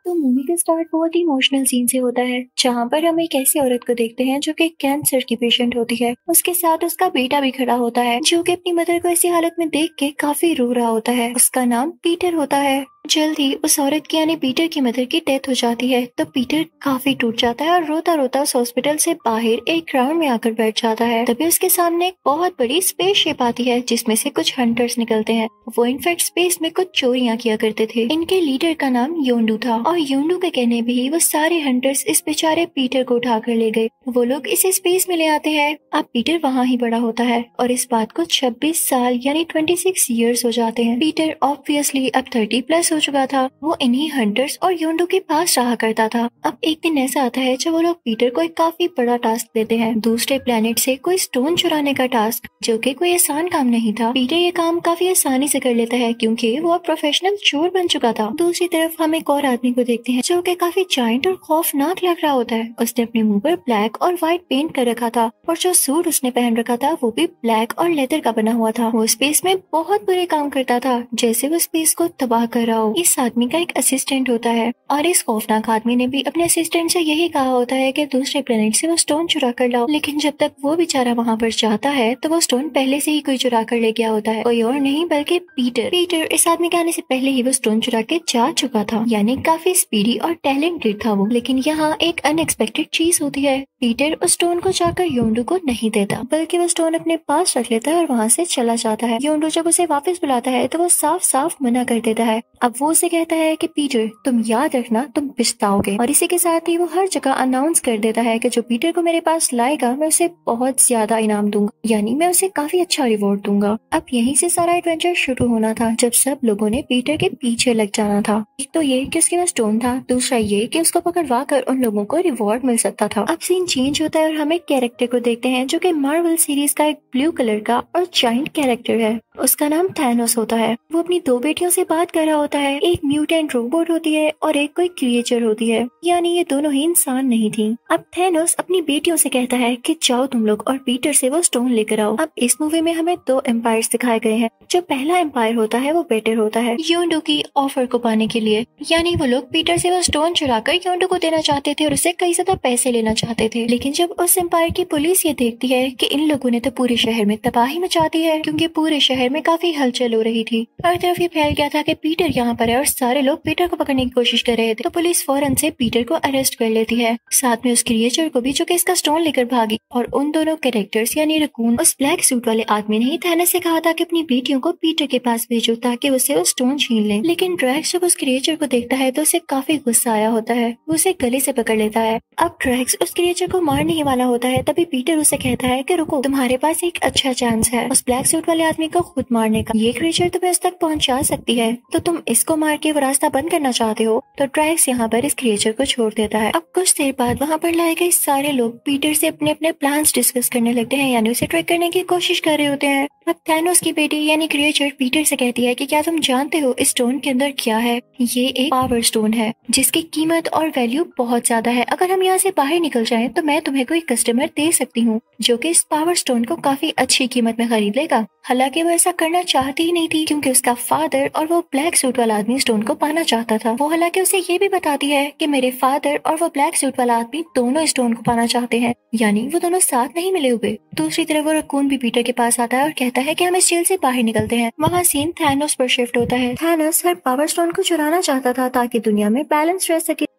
तो मूवी का स्टार्ट बहुत ही इमोशनल सीन से होता है, जहाँ पर हम एक ऐसी औरत को देखते हैं जो कि कैंसर की पेशेंट होती है। उसके साथ उसका बेटा भी खड़ा होता है, जो कि अपनी मदर को ऐसी हालत में देख के काफी रो रहा होता है। उसका नाम पीटर होता है। जल्द ही उस औरत की यानी पीटर की मदर की डेथ हो जाती है, तो पीटर काफी टूट जाता है और रोता रोता उस हॉस्पिटल से बाहर एक ग्राउंड में आकर बैठ जाता है। तभी उसके सामने एक बहुत बड़ी स्पेसशिप आती है, जिसमें से कुछ हंटर्स निकलते हैं। वो इनफैक्ट स्पेस में कुछ चोरियां किया करते थे। इनके लीडर का नाम योंडू था और योंडू के कहने पे ही वो सारे हंटर्स इस बेचारे पीटर को उठा कर ले गए। वो लोग इसे स्पेस में ले आते हैं। अब पीटर वहाँ ही बड़ा होता है और इस बात को 26 साल यानी 26 ईयर्स हो जाते हैं। पीटर ऑब्वियसली अब 30+ हो चुका था। वो इन्हीं हंटर्स और योंडू के पास रहा करता था। अब एक दिन ऐसा आता है जब वो लोग पीटर को एक काफी बड़ा टास्क देते हैं, दूसरे प्लेनेट से कोई स्टोन चुराने का टास्क, जो कि कोई आसान काम नहीं था। पीटर ये काम काफी आसानी से कर लेता है क्योंकि वो अब प्रोफेशनल चोर बन चुका था। दूसरी तरफ हम एक और आदमी को देखते हैं जो कि काफी जायंट और खौफनाक लग रहा होता है। उसने अपने मुंह पर ब्लैक और व्हाइट पेंट कर रखा था और जो सूट उसने पहन रखा था वो भी ब्लैक और लेदर का बना हुआ था। वो स्पेस में बहुत बुरे काम करता था, जैसे वो स्पेस को तबाह कर रहा हो। इस आदमी का एक असिस्टेंट होता है और इस खौफनाक आदमी ने भी अपने असिस्टेंट से यही कहा होता है कि दूसरे प्लेनेट से वो स्टोन चुरा कर लाओ। लेकिन जब तक वो बेचारा वहाँ पर जाता है तो वो स्टोन पहले से ही कोई चुरा कर ले गया होता है, कोई और नहीं बल्कि पीटर इस आदमी के आने से पहले ही वो स्टोन चुरा के जा चुका था, यानी काफी स्पीडी और टैलेंटेड था वो। लेकिन यहाँ एक अनएक्सपेक्टेड चीज होती है। पीटर उस स्टोन को जाकर योंडू को नहीं देता, बल्कि वो स्टोन अपने पास रख लेता है और वहाँ से चला जाता है। योंडू जब उसे वापस बुलाता है तो वो साफ साफ मना कर देता है। अब वो उसे कहता है कि पीटर, तुम याद रखना, तुम पछताओगे। और इसी के साथ ही वो हर जगह अनाउंस कर देता है कि जो पीटर को मेरे पास लाएगा मैं उसे बहुत ज्यादा इनाम दूंगा, यानी मैं उसे काफी अच्छा रिवॉर्ड दूंगा। अब यहीं से सारा एडवेंचर शुरू होना था, जब सब लोगों ने पीटर के पीछे लग जाना था। एक तो ये कि उसके पास स्टोन था, दूसरा ये कि उसको पकड़वा कर उन लोगों को रिवॉर्ड मिल सकता था। अब सीन चेंज होता है और हम एक कैरेक्टर को देखते हैं जो कि मार्वल सीरीज का एक ब्लू कलर का और जायंट कैरेक्टर है। उसका नाम थैनोस होता है। वो अपनी दो बेटियों से बात कर रहा होता है, एक म्यूटेंट रोबोट होती है और एक कोई क्रिएचर होती है, यानी ये दोनों ही इंसान नहीं थी। अब थैनोस अपनी बेटियों से कहता है कि जाओ तुम लोग और पीटर से वो स्टोन लेकर आओ। अब इस मूवी में हमें दो एम्पायर्स दिखाए गए हैं। जो पहला एम्पायर होता है वो बेटर होता है योंडू की ऑफर को पाने के लिए, यानी वो लोग पीटर से वो स्टोन चुराकर योंडू को देना चाहते थे और उससे कई ज्यादा पैसे लेना चाहते थे। लेकिन जब उस एम्पायर की पुलिस ये देखती है कि इन लोगों ने तो पूरे शहर में तबाही मचा दी है, क्योंकि पूरे शहर में काफी हलचल हो रही थी, हर तरफ ये फैल गया था कि पीटर यहाँ पर है और सारे लोग पीटर को पकड़ने की कोशिश कर रहे थे, तो पुलिस फौरन से पीटर को अरेस्ट कर लेती है, साथ में उस क्रिएचर को भी जो कि इसका स्टोन लेकर भागी। और उन दोनों कैरेक्टर्स यानी रकून, उस ब्लैक सूट वाले आदमी ने ही थैनोस से कहा था कि अपनी बेटियों को पीटर के पास भेजो ताकि उसे वो स्टोन छीन ले। लेकिन ड्रैक्स जब उस क्रिएचर को देखता है तो उसे काफी गुस्सा आया होता है, वो उसे गले से पकड़ लेता है। अब ड्रैक्स उस क्रिएचर को मारने ही वाला होता है, तभी पीटर उसे कहता है कि रुको, तुम्हारे पास एक अच्छा चांस है उस ब्लैक सूट वाले आदमी को खुद मारने का। ये क्रिएचर तुम्हें उस तक पहुंचा सकती है, तो तुम इसको मार के वो रास्ता बंद करना चाहते हो। तो ड्रैक्स यहाँ पर इस क्रिएचर को छोड़ देता है। अब कुछ देर बाद वहाँ पर लाए गए सारे लोग पीटर से अपने अपने प्लान्स डिस्कस करने लगते हैं, यानी उसे ट्रैक करने की कोशिश कर रहे होते हैं। अब थैनोस की बेटी यानी क्रिएचर पीटर से कहती है कि क्या तुम जानते हो इस स्टोन के अंदर क्या है? ये एक पावर स्टोन है जिसकी कीमत और वैल्यू बहुत ज्यादा है। अगर हम यहाँ से बाहर निकल जाएं तो मैं तुम्हें कोई कस्टमर दे सकती हूँ जो कि इस पावर स्टोन को काफी अच्छी कीमत में खरीद लेगा। हालांकि वो ऐसा करना चाहती ही नहीं थी, क्योंकि उसका फादर और वो ब्लैक सूट वाला आदमी स्टोन को पाना चाहता था। वो हालांकि उसे ये भी बताती है कि मेरे फादर और वो ब्लैक सूट वाला आदमी दोनों स्टोन को पाना चाहते हैं, यानी वो दोनों साथ नहीं मिले हुए। दूसरी तरफ वो रकून भी पीटर के पास आता है और कहता है कि हम इस जेल से बाहर निकलते हैं। वहाँ सीन थैनोस पर शिफ्ट होता है। थैनोस हर पावर स्टोन को चुराना चाहता था ताकि दुनिया में बैलेंस रह सके।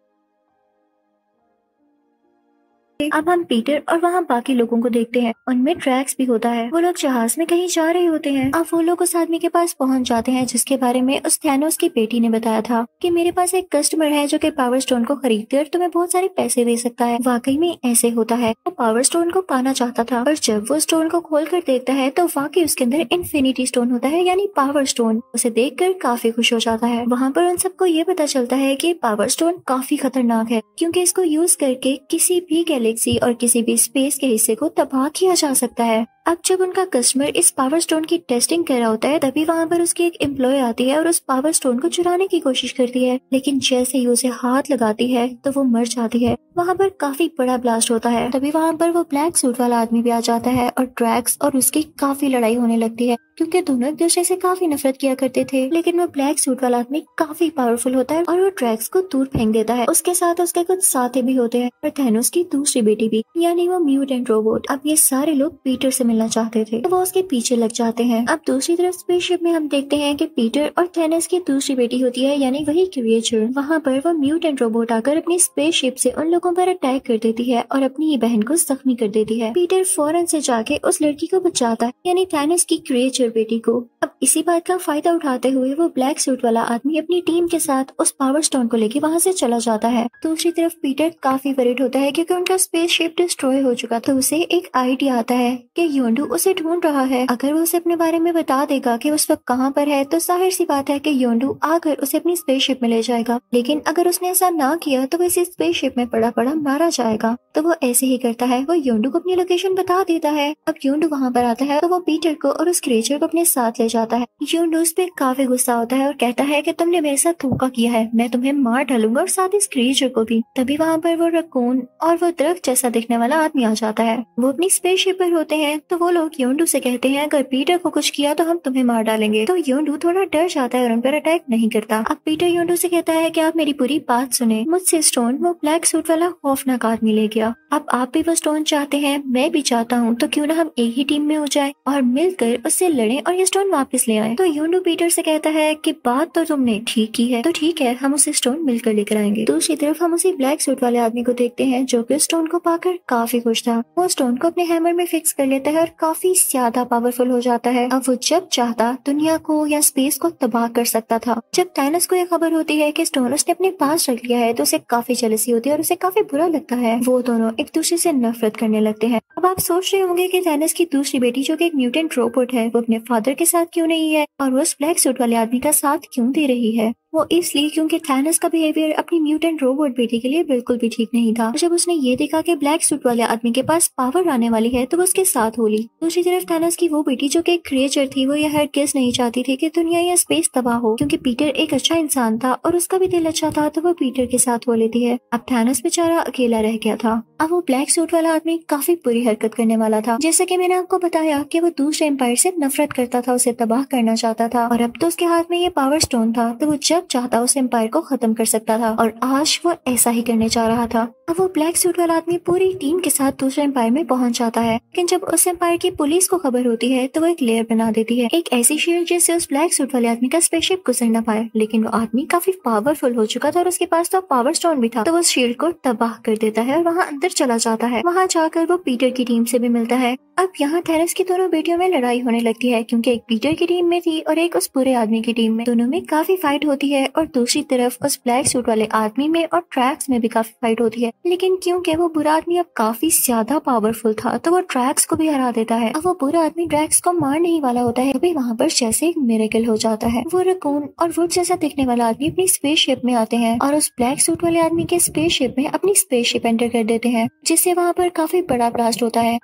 अब हम पीटर और वहाँ बाकी लोगों को देखते हैं, उनमें ड्रैक्स भी होता है। वो लोग जहाज में कहीं जा रहे होते हैं। अब वो लोग उस आदमी के पास पहुँच जाते हैं जिसके बारे में उस थैनोस की बेटी ने बताया था कि मेरे पास एक कस्टमर है जो कि पावर स्टोन को खरीद कर तुम्हें बहुत सारे पैसे दे सकता है। वाकई में ऐसे होता है। वो पावर स्टोन को पाना चाहता था और जब वो स्टोन को खोल कर देखता है तो वाकई उसके अंदर इन्फिनिटी स्टोन होता है, यानी पावर स्टोन। उसे देख कर काफी खुश हो जाता है। वहाँ पर उन सबको ये पता चलता है कि पावर स्टोन काफी खतरनाक है, क्योंकि इसको यूज करके किसी भी गैलेक्सी और किसी भी स्पेस के हिस्से को तबाह किया जा सकता है। अब जब उनका कस्टमर इस पावर स्टोन की टेस्टिंग कर रहा होता है, तभी वहाँ पर उसकी एक एम्प्लॉय आती है और उस पावर स्टोन को चुराने की कोशिश करती है, लेकिन जैसे ही उसे हाथ लगाती है तो वो मर जाती है। वहाँ पर काफी बड़ा ब्लास्ट होता है। तभी वहाँ पर वो ब्लैक सूट वाला आदमी भी आ जाता है और ड्रैक्स और उसकी काफी लड़ाई होने लगती है, क्योंकि दोनों एक दूसरे से काफी नफरत किया करते थे। लेकिन वो ब्लैक सूट वाला आदमी काफी पावरफुल होता है और वो ड्रैक्स को दूर फेंक देता है। उसके साथ उसके कुछ साथी भी होते हैं और थैनोस की दूसरी बेटी भी, यानी वो म्यूटेंट रोबोट। अब ये सारे लोग पीटर से मिलना चाहते थे, तो वो उसके पीछे लग जाते हैं। अब दूसरी तरफ स्पेसशिप में हम देखते हैं कि पीटर और थैनोस की दूसरी बेटी होती है, यानी वही क्रिएचर। वहाँ पर वो म्यूटेंट रोबोट आकर अपनी स्पेसशिप से उन लोगों पर अटैक कर देती है और अपनी ये बहन को जख्मी कर देती है। पीटर फौरन से जाके उस लड़की को बचाता है, यानी थैनोस की क्रिएचर बेटी को। अब इसी बात का फायदा उठाते हुए वो ब्लैक सूट वाला आदमी अपनी टीम के साथ उस पावर स्टोन को लेके वहाँ से चला जाता है। दूसरी तरफ पीटर काफी वरीड होता है क्योंकि उनका स्पेसशिप डिस्ट्रॉय हो चुका, तो उसे एक आइडिया आता है कि योंडू उसे ढूंढ रहा है। अगर वो उसे अपने बारे में बता देगा कि उस वक्त कहाँ पर है, तो जाहिर सी बात है कि योंडू आकर उसे अपनी स्पेसशिप में ले जाएगा। लेकिन अगर उसने ऐसा ना किया तो वो इसी स्पेसशिप में पड़ा पड़ा मारा जाएगा। तो वो ऐसे ही करता है, वो योंडू को अपनी लोकेशन बता देता है। अब योंडू वहाँ पर आता है तो वो पीटर को और उस क्रिएचर को अपने साथ ले जाता है। योंडू उस पे काफी गुस्सा होता है और कहता है कि तुमने मेरे साथ धोखा किया है, मैं तुम्हें मार डालूंगा और साथ इस क्रिएचर को भी। तभी वहाँ पर वो रकून और वो दरख्त जैसा दिखने वाला आदमी आ जाता है। वो अपनी स्पेसशिप पर होते हैं, तो वो लोग योंडू से कहते हैं अगर पीटर को कुछ किया तो हम तुम्हें मार डालेंगे। तो योंडू थोड़ा डर जाता है और उन पर अटैक नहीं करता। अब पीटर योंडू से कहता है कि आप मेरी पूरी बात सुने, मुझसे स्टोन वो ब्लैक सूट वाला खौफनाक आदमी ले गया। अब आप भी वो स्टोन चाहते हैं, मैं भी चाहता हूँ, तो क्यों ना हम एक ही टीम में हो जाए और मिलकर उससे लड़ें और ये स्टोन वापस ले आए। तो योंडू पीटर से कहता है कि बात तो तुमने ठीक की है, तो ठीक है, हम उसे स्टोन मिलकर लेकर आएंगे। दूसरी तरफ हम उसी ब्लैक सूट वाले आदमी को देखते हैं जो कि स्टोन को पाकर काफी खुश था। वो स्टोन को अपने हैमर में फिक्स कर लेता है और काफी ज्यादा पावरफुल हो जाता है। अब वो जब चाहता दुनिया को या स्पेस को तबाह कर सकता था। जब थैनोस को यह खबर होती है कि स्टोन उसने अपने पास रख लिया है, तो उसे काफी जेलसी होती है और उसे काफी बुरा लगता है। वो दोनों एक दूसरे से नफरत करने लगते हैं। अब आप सोच रहे होंगे कि थैनोस की दूसरी बेटी जो कि एक म्यूटेंट रोबोट है, वो अपने फादर के साथ क्यों नहीं है और वो उस ब्लैक सूट वाले आदमी का साथ क्यों दे रही है। वो इसलिए क्योंकि थैनोस का बिहेवियर अपनी म्यूटेंट रोबोट बेटी के लिए बिल्कुल भी ठीक नहीं था। जब उसने ये देखा कि ब्लैक सूट वाले आदमी के पास पावर आने वाली है, तो वो उसके साथ हो ली। दूसरी तरफ थैनोस की वो बेटी जो कि एक क्रिएचर थी, वो यह हरगिज़ नहीं चाहती थी कि दुनिया या स्पेस तबाह हो, क्योंकि पीटर एक अच्छा इंसान था और उसका भी दिल अच्छा था, तो वो पीटर के साथ हो लेती है। अब थैनोस बेचारा अकेला रह गया था। अब वो ब्लैक सूट वाला आदमी काफी बुरी हरकत करने वाला था। जैसे कि मैंने आपको बताया कि वो दूसरे एम्पायर से नफरत करता था, उसे तबाह करना चाहता था, और अब तो उसके हाथ में ये पावर स्टोन था, तो वो जब चाहता उस एम्पायर को खत्म कर सकता था, और आज वो ऐसा ही करने जा रहा था। अब वो ब्लैक सूट वाला आदमी पूरी टीम के साथ दूसरे एम्पायर में पहुंच जाता है, लेकिन जब उस एम्पायर की पुलिस को खबर होती है, तो वो एक लेयर बना देती है, एक ऐसी शील्ड जिससे उस ब्लैक सूट वाले आदमी का स्पेसशिप गुजर न पाए। लेकिन वो आदमी काफी पावरफुल हो चुका था और उसके पास तो पावर स्टोन भी था, तो वो शील्ड को तबाह कर देता है और वहाँ अंदर चला जाता है। वहाँ जाकर वो पीटर की टीम से भी मिलता है। अब यहाँ थैनोस की दोनों बेटियों में लड़ाई होने लगती है, क्योंकि एक पीटर की टीम में थी और एक उस बुरे आदमी की टीम में। दोनों में काफी फाइट होती है और दूसरी तरफ उस ब्लैक सूट वाले आदमी में और ट्रैक्स में भी काफी फाइट होती है। लेकिन क्योंकि वो बुरा आदमी अब काफी ज्यादा पावरफुल था, तो वो ट्रैक्स को भी हरा देता है। अब वो बुरा आदमी ट्रैक्स को मारने ही वाला होता है, तभी वहाँ पर जैसे एक मिरेकल हो जाता है। वो रकून और वुड जैसा दिखने वाला आदमी अपनी स्पेसशिप में आते हैं और उस ब्लैक सूट वाले आदमी के स्पेसशिप में अपनी स्पेसशिप एंटर कर देते हैं, जिससे वहाँ पर काफी बड़ा ब्लास्ट होता है।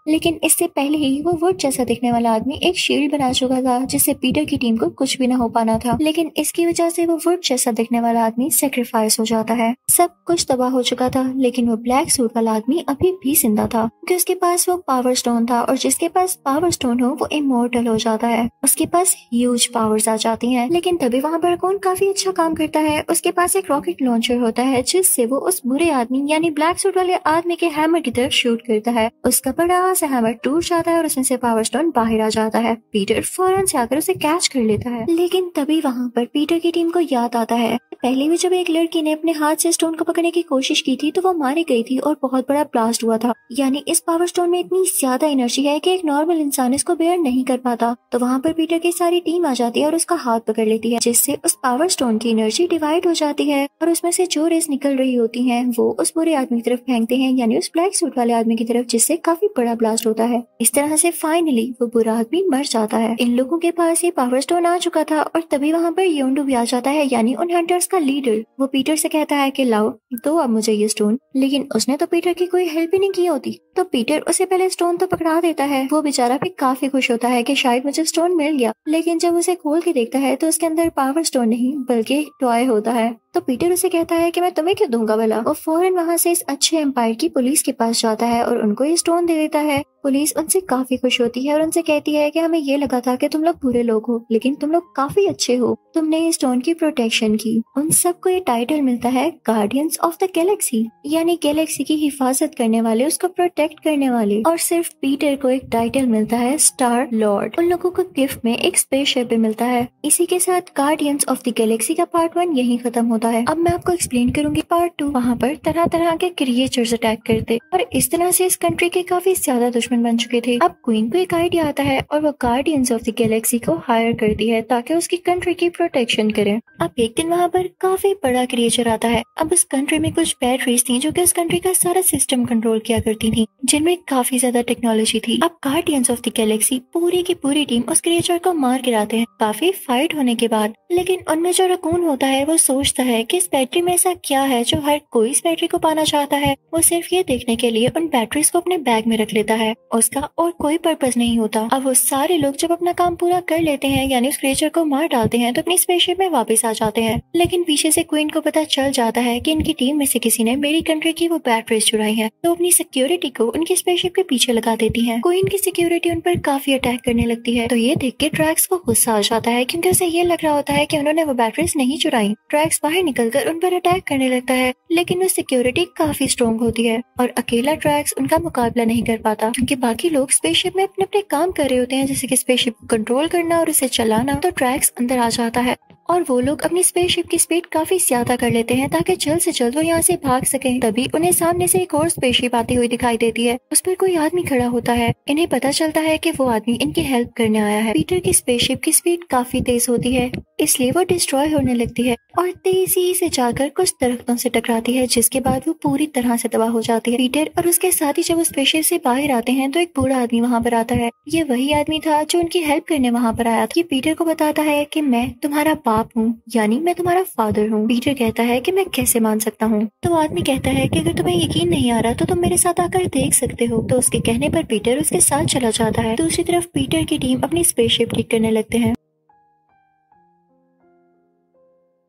लेकिन इससे पहले ही वो वुड जैसा दिखने वाला आदमी एक शील्ड बना चुका था, जिससे पीटर की टीम को कुछ भी ना हो पाना था। लेकिन इसकी वजह से वो वुड जैसा दिखने वाला आदमी सेक्रीफाइस हो जाता है। सब कुछ तबाह हो चुका था, लेकिन वो ब्लैक सूट वाला आदमी अभी भी जिंदा था, क्योंकि उसके पास वो पावर स्टोन था, और जिसके पास पावर स्टोन हो वो इमोर्टल हो जाता है। उसके पास ह्यूज पावर्स आ जाती हैं। लेकिन तभी वहाँ पर कौन काफी अच्छा काम करता है। उसके पास एक रॉकेट लॉन्चर होता है, जिससे वो उस बुरे आदमी यानी ब्लैक सूट वाले आदमी के हैमर की तरफ शूट करता है। उसका बड़ा से हैमर टूट जाता है और उसमें से पावर स्टोन बाहर आ जाता है। पीटर फौरन से आकर उसे कैच कर लेता है। लेकिन तभी वहाँ पर पीटर की टीम को याद आता है, पहले भी जब एक लड़की ने अपने हाथ से स्टोन को पकड़ने की कोशिश की थी, तो वो मारी गई थी और बहुत बड़ा ब्लास्ट हुआ था। यानी इस पावर स्टोन में इतनी ज्यादा एनर्जी है कि एक नॉर्मल इंसान इसको बेयर नहीं कर पाता। तो वहाँ पर पीटर की सारी टीम आ जाती है और उसका हाथ पकड़ लेती है, जिससे उस पावर स्टोन की एनर्जी डिवाइड हो जाती है और उसमें से जो रेस निकल रही होती है वो उस बुरे आदमी की तरफ फेंकते हैं, यानी उस ब्लैक सूट वाले आदमी की तरफ, जिससे काफी बड़ा ब्लास्ट होता है। इस तरह से फाइनली वो बुरा आदमी मर जाता है। इन लोगों के पास ये पावर स्टोन आ चुका था और तभी वहाँ पर योंडू भी आ जाता है, यानी उन हंटर्स उसका लीडर वो पीटर से कहता है कि लाओ दो अब मुझे ये स्टोन, लेकिन उसने तो पीटर की कोई हेल्प ही नहीं की होती। तो पीटर उसे पहले स्टोन तो पकड़ा देता है। वो बेचारा भी काफी खुश होता है कि शायद मुझे स्टोन मिल गया, लेकिन जब उसे खोल के देखता है तो उसके अंदर पावर स्टोन नहीं बल्कि एक टॉय होता है। तो पीटर उसे कहता है कि मैं तुम्हें क्यों दूंगा भला। वो फौरन वहाँ से इस अच्छे एम्पायर की पुलिस के पास जाता है और उनको ये स्टोन दे देता है। पुलिस उनसे काफी खुश होती है और उनसे कहती है कि हमें ये लगा था कि तुम लोग बुरे लोग हो, लेकिन तुम लोग काफी अच्छे हो, तुमने इस स्टोन की प्रोटेक्शन की। उन सबको ये टाइटल मिलता है गार्डियंस ऑफ द गैलेक्सी, यानी गैलेक्सी की हिफाजत करने वाले, उसको प्रोटेक्ट करने वाले। और सिर्फ पीटर को एक टाइटल मिलता है स्टार लॉर्ड। उन लोगों को गिफ्ट में एक स्पेसशिप भी मिलता है। इसी के साथ गार्डियंस ऑफ द गैलेक्सी का पार्ट 1 यही खत्म होता है। अब मैं आपको एक्सप्लेन करूंगी पार्ट 2। वहाँ पर तरह तरह के क्रिएचर्स अटैक करते और इस तरह से इस कंट्री के काफी ज्यादा दुश्मन बन चुके थे। अब क्वीन को एक आइडिया आता है और वो गार्डियंस ऑफ द गैलेक्सी को हायर करती है ताकि उसकी कंट्री की प्रोटेक्शन करें। अब एक दिन वहाँ पर काफी बड़ा क्रिएचर आता है। अब उस कंट्री में कुछ बैटरीज थी जो कि उस कंट्री का सारा सिस्टम कंट्रोल किया करती थी, जिनमें काफी ज्यादा टेक्नोलॉजी थी। अब गार्डियंस ऑफ द गैलेक्सी पूरी की पूरी टीम उस क्रिएचर को मार गिराते हैं काफी फाइट होने के बाद। लेकिन उनमें जो रकून होता है वो सोचता है कि इस बैटरी में ऐसा क्या है जो हर कोई इस बैटरी को पाना चाहता है। वो सिर्फ ये देखने के लिए उन बैटरीज को अपने बैग में रख लेता है। उसका और कोई पर्पस नहीं होता। अब वो सारे लोग जब अपना काम पूरा कर लेते हैं यानी उस क्रिएचर को मार डालते हैं तो अपनी स्पेसशिप में वापस आ जाते हैं। लेकिन पीछे से क्वीन को पता चल जाता है कि इनकी टीम में से किसी ने मेरी कंट्री की वो बैटरीज चुराई है, तो अपनी सिक्योरिटी को उनकी स्पेसशिप के पीछे लगा देती है। क्वीन की सिक्योरिटी उन पर काफी अटैक करने लगती है। तो ये देख के ड्रैक्स को गुस्सा आ जाता है क्योंकि उसे ये लग रहा होता है कि उन्होंने वो बैटरीज नहीं चुराई। ड्रैक्स बाहर निकलकर उन पर अटैक करने लगता है, लेकिन वो सिक्योरिटी काफी स्ट्रॉन्ग होती है और अकेला ड्रैक्स उनका मुकाबला नहीं कर पाता क्योंकि बाकी लोग स्पेसशिप में अपने अपने काम कर रहे होते हैं, जैसे कि स्पेसशिप को कंट्रोल करना और उसे चलाना। तो ड्रैक्स अंदर आ जाता है और वो लोग अपनी स्पेसशिप की स्पीड काफी ज्यादा कर लेते हैं ताकि जल्द से जल्द वो यहाँ से भाग सकें। तभी उन्हें सामने से एक और स्पेसशिप आती हुई दिखाई देती है। उस पर कोई आदमी खड़ा होता है। इन्हें पता चलता है कि वो आदमी इनकी हेल्प करने आया है। पीटर की स्पेसशिप की स्पीड काफी तेज होती है, इसलिए वो डिस्ट्रॉय होने लगती है और तेजी से जाकर कुछ दरख्तों से टकराती है, जिसके बाद वो पूरी तरह से तबाह हो जाती है। पीटर और उसके साथी जब उस स्पेसशिप से बाहर आते हैं तो एक बूढ़ा आदमी वहाँ पर आता है। ये वही आदमी था जो उनकी हेल्प करने वहाँ पर आया था। ये पीटर को बताता है कि मैं तुम्हारा बाप हूँ, यानी मैं तुम्हारा फादर हूँ। पीटर कहता है कि मैं कैसे मान सकता हूँ। तो आदमी कहता है कि अगर तुम्हें यकीन नहीं आ रहा तो तुम मेरे साथ आकर देख सकते हो। तो उसके कहने पर पीटर उसके साथ चला जाता है। दूसरी तरफ पीटर की टीम अपनी स्पेसशिप ठीक करने लगते हैं।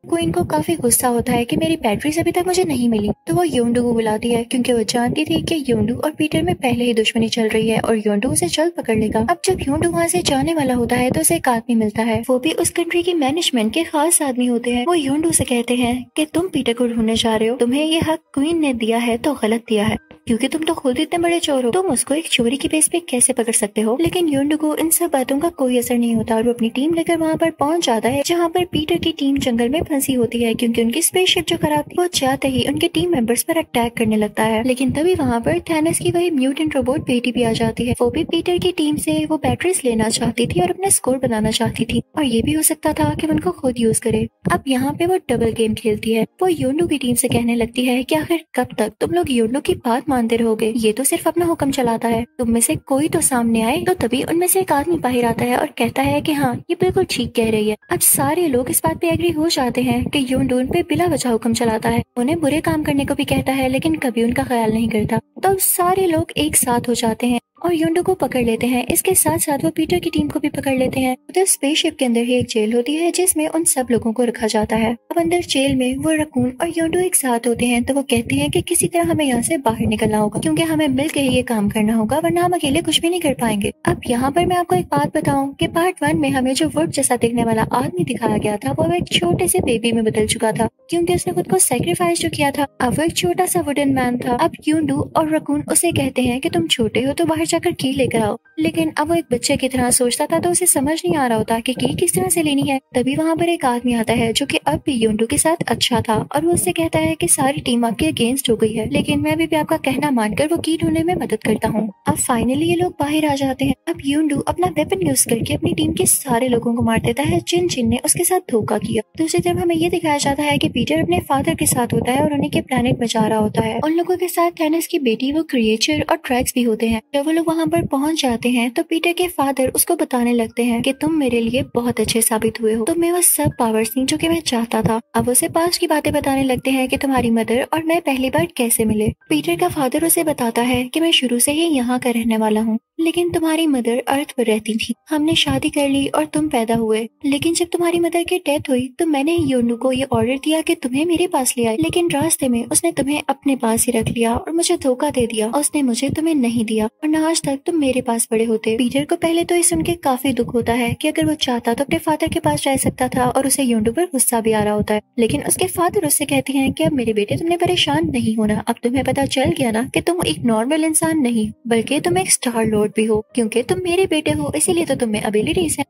क्वीन को काफी गुस्सा होता है कि मेरी बैटरीज अभी तक मुझे नहीं मिली, तो वो योंडू को बुलाती है क्योंकि वो जानती थी कि योंडू और पीटर में पहले ही दुश्मनी चल रही है और योंडू उसे जल्द पकड़ लेगा। अब जब योंडू वहाँ से जाने वाला होता है तो उसे एक आदमी मिलता है। वो भी उस कंट्री की मैनेजमेंट के खास आदमी होते हैं। वो योंडू से कहते हैं कि तुम पीटर को ढूंढने जा रहे हो, तुम्हें ये हक क्वीन ने दिया है तो गलत दिया है क्योंकि तुम तो खुद इतने बड़े चोर हो, तुम उसको एक चोरी की बेस पे कैसे पकड़ सकते हो। लेकिन योंडू को इन सब बातों का कोई असर नहीं होता और वो अपनी टीम लेकर वहाँ पर पहुँच जाता है जहाँ पर पीटर की टीम जंगल में फंसी होती है क्योंकि उनकी स्पेसशिप जो खराब थी। वो जाते ही उनके टीम मेंबर्स पर अटैक करने लगता है। लेकिन तभी वहाँ पर थैनोस की वही म्यूटेंट रोबोट बेटी भी आ जाती है। वो भी पीटर की टीम से वो बैटरीज लेना चाहती थी और अपना स्कोर बनाना चाहती थी और ये भी हो सकता था कि उनको खुद यूज करे। अब यहाँ पे वो डबल गेम खेलती है। वो योंडू की टीम से कहने लगती है कि आखिर कब तक तुम लोग योंडू की बात मानते रहोगे, ये तो सिर्फ अपना हुक्म चलाता है, तुम में से कोई तो सामने आए। तो तभी उनमें से एक आदमी बाहर आता है और कहता है कि हाँ ये बिल्कुल ठीक कह रही है। अब सारे लोग इस बात पे एग्री हो जाते हैं कि योंडू उन पे बिला वजह हुक्म चलाता है, उन्हें बुरे काम करने को भी कहता है लेकिन कभी उनका ख्याल नहीं करता। तो सारे लोग एक साथ हो जाते हैं और योंडू को पकड़ लेते हैं। इसके साथ साथ वो पीटर की टीम को भी पकड़ लेते हैं। उधर स्पेसशिप के अंदर ही एक जेल होती है जिसमें उन सब लोगों को रखा जाता है। अब अंदर जेल में वो रकून और योंडू एक साथ होते हैं। तो वो कहते हैं कि किसी तरह हमें यहाँ से बाहर निकलना होगा क्योंकि हमें मिलकर ही ये काम करना होगा, वरना हम अकेले कुछ भी नहीं कर पाएंगे। अब यहाँ पर मैं आपको एक बात बताऊं कि पार्ट 1 में हमें जो वुड जैसा दिखने वाला आदमी दिखाया गया था वो एक छोटे से बेबी में बदल चुका था क्योंकि उसने खुद को सेक्रीफाइस जो किया था। अब वो एक छोटा सा वुडन मैन था। अब योंडू और रकून उसे कहते हैं कि तुम छोटे हो तो बाहर जाकर की लेकर आओ, लेकिन अब वो एक बच्चे की तरह सोचता था तो उसे समझ नहीं आ रहा होता कि किस तरह से लेनी है। तभी वहाँ पर एक आदमी आता है जो कि अब भी योंडू के साथ अच्छा था और वो उससे कहता है कि सारी टीम आपके अगेंस्ट हो गई है, लेकिन मैं भी आपका कहना मानकर वो की ढूंढने में मदद करता हूँ। अब फाइनली ये लोग बाहर आ जाते हैं। अब योंडू अपना वेपन यूज करके अपनी टीम के सारे लोगों को मार देता है जिन ने उसके साथ धोखा किया। दूसरी तरफ हमें ये दिखाया जाता है कि पीटर अपने फादर के साथ होता है और उन्हीं के प्लेनेट में जा रहा होता है। उन लोगों के साथ थैनोस की बेटी, वो क्रिएचर और ट्रैक्स भी होते हैं। जब वो लोग वहाँ पर पहुंच जाते हैं तो पीटर के फादर उसको बताने लगते हैं कि तुम मेरे लिए बहुत अच्छे साबित हुए हो, तुम्हें वो सब पावर्स थी जो कि मैं चाहता था। अब उसे पास्ट की बातें बताने लगते हैं कि तुम्हारी मदर और मैं पहली बार कैसे मिले। पीटर का फादर उसे बताता है कि मैं शुरू से ही यहाँ का रहने वाला हूँ, लेकिन तुम्हारी मदर अर्थ पर रहती थी। हमने शादी कर ली और तुम पैदा हुए, लेकिन जब तुम्हारी मदर की डेथ हुई तो मैंने योंडू को ये ऑर्डर दिया कि तुम्हें मेरे पास ले आए, लेकिन रास्ते में उसने तुम्हें अपने पास ही रख लिया और मुझे धोखा दे दिया। उसने मुझे तुम्हें नहीं दिया और न आज तक तुम मेरे पास बड़े होते। पीटर को पहले तो ये सुन के काफी दुख होता है कि अगर वो चाहता तो अपने फादर के पास रह सकता था और उसे योंडू पर गुस्सा भी आ रहा होता है, लेकिन उसके फादर उससे कहते हैं कि अब मेरे बेटे तुमने परेशान नहीं होना। अब तुम्हें पता चल गया ना कि तुम एक नॉर्मल इंसान नहीं बल्कि तुम एक स्टार लॉर्ड भी हो, क्योंकि तुम मेरे बेटे हो, इसीलिए तो तुम में एबिलिटीज है।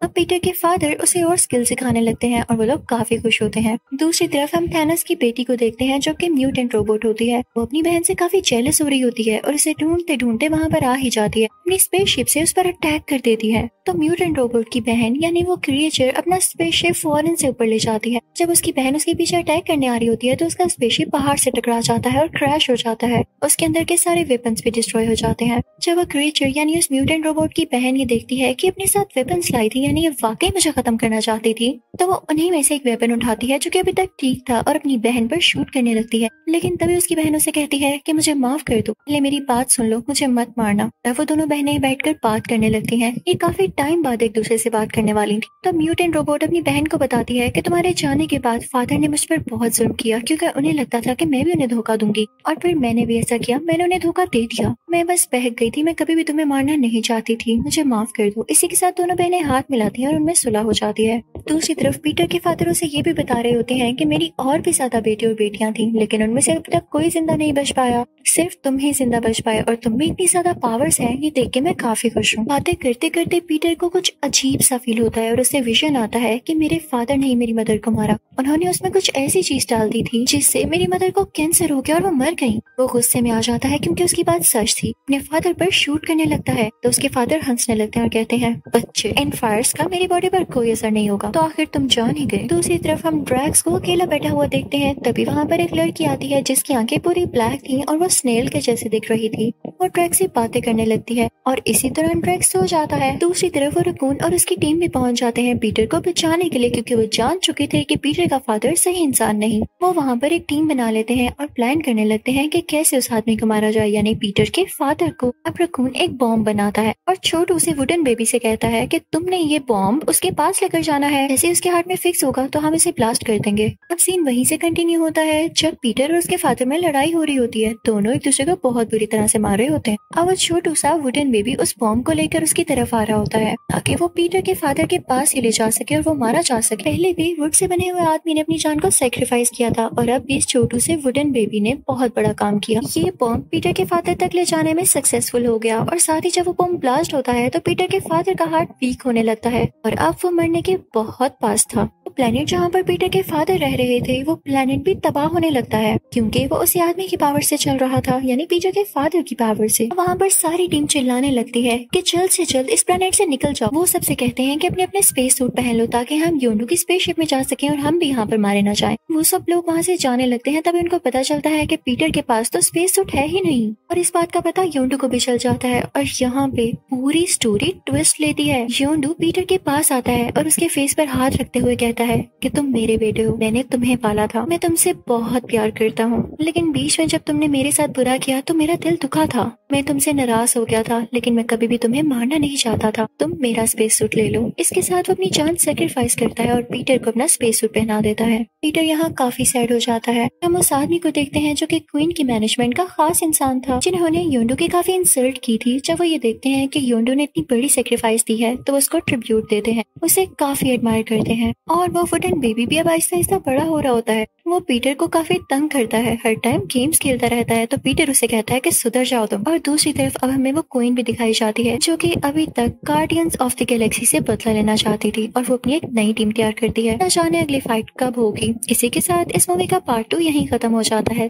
अब पीटर के फादर उसे और स्किल सिखाने लगते हैं और वो लोग काफी खुश होते हैं। दूसरी तरफ हम थैनोस की बेटी को देखते हैं जो कि म्यूटेंट रोबोट होती है। वो अपनी बहन से काफी जेलस हो रही होती है और उसे ढूंढते ढूंढते वहाँ पर आ ही जाती है। अपनी स्पेसशिप से उस पर अटैक कर देती है। तो म्यूटेंट रोबोट की बहन यानी वो क्रिएचर अपना स्पेसशिप फौरन से ऊपर ले जाती है। जब उसकी बहन उसके पीछे अटैक करने आ रही होती है तो उसका स्पेसशिप पहाड़ से टकरा जाता है और क्रैश हो जाता है। उसके अंदर के सारे वेपन्स भी डिस्ट्रॉय हो जाते हैं। जब वो क्रिएचर यानी उस म्यूटेंट रोबोट की बहन ये देखती है कि अपने साथ वेपन्स लाई थी, यानी ये वाकई मुझे खत्म करना चाहती थी, तो वो उन्हीं में से एक वेपन उठाती है जो कि अभी तक ठीक था और अपनी बहन पर शूट करने लगती है। लेकिन तभी उसकी बहन उसे कहती है कि मुझे माफ कर दो, पहले मेरी बात सुन लो, मुझे मत मारना। तब वो दोनों बहनें बैठकर बात करने लगती हैं। ये काफी टाइम बाद एक दूसरे से बात करने वाली थी। तब म्यूटेंट रोबोट अपनी बहन को बताती है कि तुम्हारे जाने के बाद फादर ने मुझ पर बहुत जुल्म किया, क्योंकि उन्हें लगता था कि मैं भी उन्हें धोखा दूंगी, और फिर मैंने भी ऐसा किया, मैंने उन्हें धोखा दे दिया। मैं बस बहक गई थी, मैं कभी भी तुम्हें मारना नहीं चाहती थी, मुझे माफ कर दो। इसी के साथ दोनों बहनें हाथ मिलाती हैं और उनमें सुलह हो जाती है। दूसरी तरफ पीटर के फादर उसे ये भी बता रहे होते हैं कि मेरी और भी ज्यादा बेटे और बेटियां थी, लेकिन उनमें से अब तक कोई जिंदा नहीं बच पाया, सिर्फ तुम ही जिंदा बच पाए और तुम में इतनी ज्यादा पावर्स हैं, ये देख के मैं काफी खुश हूँ। बातें करते करते पीटर को कुछ अजीब सा फील होता है और उसे विजन आता है कि मेरे फादर ने ही मेरी मदर को मारा। उन्होंने उसमें कुछ ऐसी चीज डाल दी थी जिससे मेरी मदर को कैंसर हो गया और वो मर गई। वो गुस्से में आ जाता है क्योंकि उसकी बात सच थी। अपने फादर पर शूट करने लगता है तो उसके फादर हंसने लगते हैं और कहते हैं, बच्चे, इन फायर्स का मेरी बॉडी पर कोई असर नहीं होगा, तो आखिर तुम जान ही गए। दूसरी तरफ हम ड्रैक्स को अकेला बैठा हुआ देखते हैं। तभी वहाँ पर एक लड़की आती है जिसकी आंखें पूरी ब्लैक थी और वो स्नेल के जैसे दिख रही थी। वो ड्रैक्स से बातें करने लगती है और इसी दौरान ड्रैक्स सो जाता है। दूसरी तरफ वो रकून और उसकी टीम भी पहुंच जाते हैं पीटर को बचाने के लिए, क्योंकि वो जान चुके थे कि पीटर का फादर सही इंसान नहीं। वो वहाँ पर एक टीम बना लेते हैं और प्लान करने लगते हैं कि कैसे उस आदमी को मारा जाए, यानी पीटर के फादर को। अब रकून एक बॉम्ब बनाता है और छोटू से वुडन बेबी से कहता है कि तुमने ये बॉम्ब उसके पास लेकर जाना है, जैसे उसके हाथ में फिक्स होगा तो हम इसे ब्लास्ट कर देंगे। अब सीन वहीं से कंटिन्यू होता है जब पीटर और उसके फादर में लड़ाई हो रही होती है। दोनों एक दूसरे को बहुत बुरी तरह से मार रहे होते हैं। अब वो छोटू सा वुडन बेबी उस बॉम्ब को लेकर उसकी तरफ आ रहा होता है ताकि वो पीटर के फादर के पास ही ले जा सके और वो मारा जा सके। पहले भी वुड से बने हुए आदमी ने अपनी जान को सेक्रीफाइस किया था और अब भी इस छोटू से वुडन बेबी ने बहुत बड़ा काम किया। ये बॉम्ब पीटर के फादर तक ले जाने में सक्सेसफुल हो गया और साथ ही जब वो बॉम्ब ब्लास्ट होता है तो पीटर के फादर का हार्ट वीक होने लगता है और अब वो मरने के बहुत पास था। प्लेनेट जहाँ पर पीटर के फादर रह रहे थे वो प्लेनेट भी तबाह होने लगता है क्योंकि वो उसी आदमी की पावर से चल रहा था, यानी पीटर के फादर की पावर से। वहाँ पर सारी टीम चिल्लाने लगती है कि जल्द से जल्द इस प्लेनेट से निकल जाओ। वो सबसे कहते हैं कि अपने अपने स्पेस सूट पहन लो ताकि हम योंडू की स्पेसशिप में जा सकें और हम भी यहाँ पर मारे न जाएं। वो सब लोग वहाँ से जाने लगते हैं। तभी उनको पता चलता है कि पीटर के पास तो स्पेस सूट है ही नहीं और इस बात का पता योंडू को भी चल जाता है और यहाँ पे पूरी स्टोरी ट्विस्ट लेती है। योंडू पीटर के पास आता है और उसके फेस पर हाथ रखते हुए कहता है कि तुम मेरे बेटे हो, मैंने तुम्हें पाला था, मैं तुमसे बहुत प्यार करता हूँ, लेकिन बीच में जब तुमने मेरे साथ बुरा किया तो मेरा दिल दुखा था, मैं तुमसे नाराज हो गया था, लेकिन मैं कभी भी तुम्हें मारना नहीं चाहता था, तुम मेरा स्पेस सूट ले लो। इसके साथ वो अपनी जान सेक्रीफाइस करता है और पीटर को अपना स्पेस सूट पहना देता है। पीटर यहाँ काफी सैड हो जाता है। हम उस आदमी को देखते हैं जो कि क्वीन की मैनेजमेंट का खास इंसान था, जिन्होंने योंडू की काफी इंसल्ट की थी। जब वो ये देखते हैं कि योंडू ने इतनी बड़ी सेक्रीफाइस दी है तो उसको ट्रिब्यूट देते हैं, उसे काफी एडमायर करते हैं। और वो वुडन बेबी भी अब आहिस्ता आहिस्ता बड़ा हो रहा होता है। वो पीटर को काफी तंग करता है, हर टाइम गेम्स खेलता रहता है, तो पीटर उसे कहता है कि सुधर जाओ तुम। और दूसरी तरफ अब हमें वो क्वीन भी दिखाई जाती है जो कि अभी तक गार्डियंस ऑफ द गैलेक्सी से बदला लेना चाहती थी और वो अपनी एक नई टीम तैयार करती है। न जाने अगली फाइट कब होगी। इसी के साथ इस मूवी का पार्ट 2 यहीं खत्म हो जाता है।